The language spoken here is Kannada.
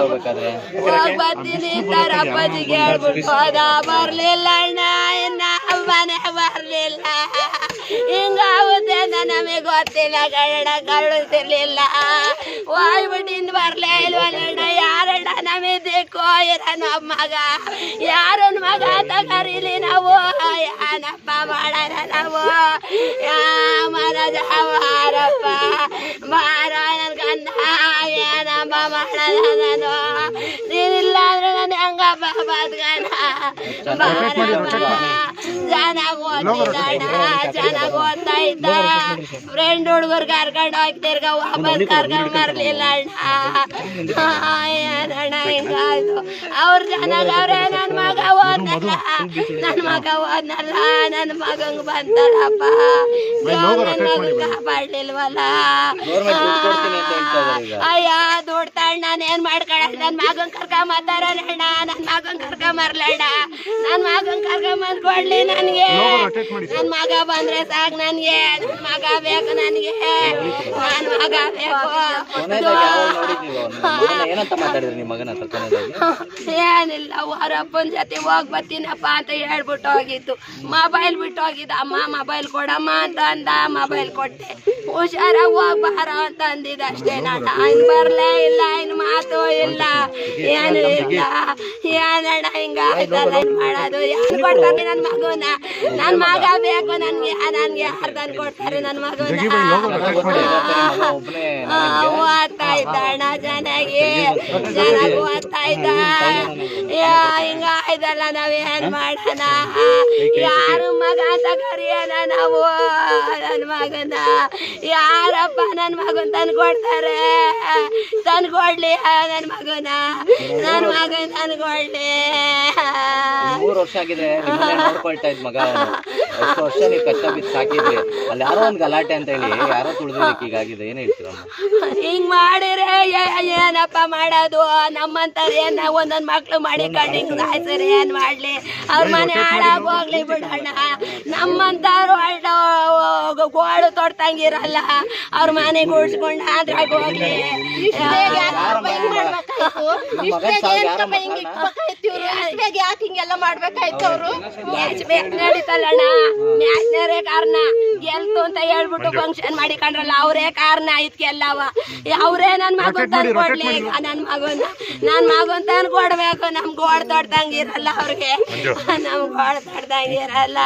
ಹೋಗ್ತಾನೆ. ಹೋಗ್ ಬರ್ತೀನಿ ಅಂತಾರ ಅಪ್ಪಾಜಿಗೆ ಹೇಳ್ಬಿಟ್ಟು ಹೋದ. ಬರ್ಲಿಲ್ಲ ಅಣ್ಣ, ಇನ್ನ ಮನೆ ಬರ್ಲಿಲ್ಲ. ಹಿಂಗಾಗುತ್ತೆ ನಮಗೆ ಗೊತ್ತಿಲ್ಲ ಕನ್ನಡ, ಕಳಿಸಿರ್ಲಿಲ್ಲ. ಹೋಗ್ಬಿಟ್ಟು ಇನ್ ಬರ್ಲೇ ಇಲ್ವಲ್ಲ. ಯಾರಣ್ಣ ನಮಗೆ ದಿಕ್ಕೋ ಇರನ ಮಗ, ಯಾರನ್ ಮಗ ಅಂತ ಕರೀಲಿ ನಾವು, ಏನಪ್ಪ ಮಾಡೋಣ ನಾವು. ಮನಜ ಬಾರಪ್ಪ ಬಾರ ನನ್ ಗಂಡ, ಏನಪ್ಪ ಮಾಡೋಣ ನಾನು. ನೀನಿಲ್ಲ ಅಂದ್ರೆ ನಾನು ಹೆಂಗಪ್ಪ ಬದ್ಗಣ. ಚೆನ್ನಾಗಿ ಓದ್ತಿದ್ದ, ಚೆನ್ನಾಗಿ ಓದ್ತಾ ಇದ್ದ. ಫ್ರೆಂಡ್ ಹುಡುಗರು ಕರ್ಕೊಂಡು ಹೋಗ್ತಿರ್ಗ ವಾಪಸ್ ಕರ್ಕೊಂಡ್ ಬರ್ಲಿಲ್ಲ ಅಣ್ಣ. ಏನಣ್ಣ ಹಿಂಗಾಯ್ತು. ಅವ್ರು ಚೆನ್ನಾಗವ್ರೆ, ನನ್ ಮಗ ಓದ್ನಲ್ಲ, ನನ್ ಮಗ ಓದ್ನಲ್ಲ, ನನ್ ಮಗಂಗ್ ಬಂತಾರಪ್ಪ. ಕಾಪಾಡ್ಲಿಲ್ವಲ್ಲ. ಅಯ್ಯ ದುಡ್ಡು ತಣ್ಣ ನಾನೇನ್ ಮಾಡ್ಕೊಳ. ನನ್ ಮಗನ್ ಕರ್ಕೊಂಬತ್ತಾರಣ್ಣ, ನನ್ ಮಗನ್ ಕರ್ಕೊಂಬರ್ಲಣ್ಣ. ನನ್ ಮಗನ್ ಕರ್ಕೊಂಬಂದ್ ಕೊಡ್ಲಿ ನನ್ಗೆ. ನನ್ ಮಗ ಬಂದ್ರೆ ಸಾಕ್ ನನ್ಗೆ. ನನ್ ಮಗ ಬೇಕು ನನ್ಗೆ, ನನ್ ಮಗ ಬೇಕು. ಏನಿಲ್ಲ, ಅವರಪ್ಪನ ಜೊತೆ ಹೋಗ್ ಬರ್ತೀನಪ್ಪ ಅಂತ ಹೇಳ್ಬಿಟ್ಟು ಹೋಗಿದ್ದು. ಮೊಬೈಲ್ ಬಿಟ್ಟು ಹೋಗಿದ್ದ. ಅಮ್ಮ ಮೊಬೈಲ್ ಕೊಡಮ್ಮ ಅಂತ ಅಂದ, ಮೊಬೈಲ್ ಕೊಟ್ಟೆ. ಹುಷಾರಾಗಿ ಹೋಗ್ಬಾರ ಅಂತ ಅಂದಿದ್ದ ಅಷ್ಟೇ. ನಾನು ಇನ್ ಬರ್ಲೇ ಇಲ್ಲ, ಇನ್ ಮಾತು ಇಲ್ಲ, ಏನು ಇಲ್ಲ. ಏನಣ್ಣ ಹಿಂಗ ಆಯ್ತಲ್ಲ, ಏನ್ ಮಾಡೋದು? ಯಾರು ಕೊಡ್ತಾರೆ ನನ್ ಮಗುನ? ನನ್ ಮಗ ಬೇಕು ನನ್ಗೆ. ನನ್ಗೆ ಯಾರು ತಂದು ಕೊಡ್ತಾರೆ ನನ್ ಮಗುನ? ಓದ್ತಾ ಇದ್ದ ಅಣ್ಣ, ಚೆನ್ನಾಗಿ ಓದ್ತಾ ಇದ್ದ. ಹಿಂಗ ಆಯ್ತಲ್ಲ, ನಾವೇನ್ ಮಾಡೋಣ? ಯಾರು ಮಗ ಅಂತ ಕರಿಯೋಣ ನಾವು ನನ್ ಮಗನ? ಯಾರಪ್ಪ ನನ್ ಮಗನ್ ತಂದು ಕೊಡ್ತಾರೆ? ತಂದು ಕೊಡ್ಲಿ ನನ್ ಮಗನ, ನನ್ ಮಗನ್ ತಂದು ಕೊಡ್ಲಿ. 3 ವರ್ಷ ಆಗಿದೆ ನೋಡ್ಕೊಳ್ತಾ ಇದ್ ಮಗ. ಎಷ್ಟು ವರ್ಷ ನೀವು ಕಷ್ಟ ಬಿದ್ದು ಸಾಕಿದ್ರಿ. ಅಲ್ಲಿ ಯಾರೋ ಒಂದ್ ಗಲಾಟೆ ಅಂತ ಹೇಳಿ ಯಾರೋ ತುಳಿದಕ್ಕೆ ಹೀಗಾಗಿದೆ. ಏನ್ ಹೇಳ್ತೀರಮ್ಮ? ಹಿಂಗ್ ಮಾಡಿದ್ರೆ ಏನಪ್ಪ ಮಾಡೋದು? ನಮ್ಮಂತಾರ ಏನ್ ಒಂದೊಂದ್ ಮಕ್ಳು ಮಾಡಿ ಕಂಡು ಹಿಂಗ್ ಸಾಯ್ತಾರೆ, ಏನ್ ಮಾಡ್ಲಿ? ಅವ್ರ ಮನೆ ಹಾಳಾಗ್ ಹೋಗ್ಲಿ ಬಿಡೋಣ. ನಮ್ಮಂತಾರು ಗೋಳು ತೊಡ್ತಂಗಿರಲ್ಲ, ಅವ್ರ ಮನೆ ಗುಡ್ಸ್ಕೊಂಡ್ ಅದ್ರಾಗ ಹೋಗ್ಲಿ. ಯಾಕೆ ಹಿಂಗೆಲ್ಲ ಮಾಡ್ಬೇಕಾಯ್ತು? ಅವರು ಮ್ಯಾಚ್ ನಡೀತಲ್ಲಣ್ಣ, ಮ್ಯಾಚ್ನವರೇ ಕಾರಣ. ಗೆಲ್ತು ಅಂತ ಹೇಳ್ಬಿಟ್ಟು ಫಂಕ್ಷನ್ ಮಾಡಿಕೊಂಡ್ರಲ್ಲ, ಅವರೇ ಕಾರಣ ಇದಕ್ಕೆಲ್ಲವ. ಅವರೇ ನನ್ ಮಗನ್ ತಂದು ಕೊಡ್ಲಿ. ನನ್ ಮಗನ್ ತಂದು ಕೊಡ್ಬೇಕು. ನಮ್ಗೆ ಗೋಳ್ ತೊಡ್ದಂಗಿರಲ್ಲ ಅವ್ರಿಗೆ, ನಮ್ಗೆ ಗೋಳ್ ತೊಡ್ದಂಗಿರಲ್ಲ.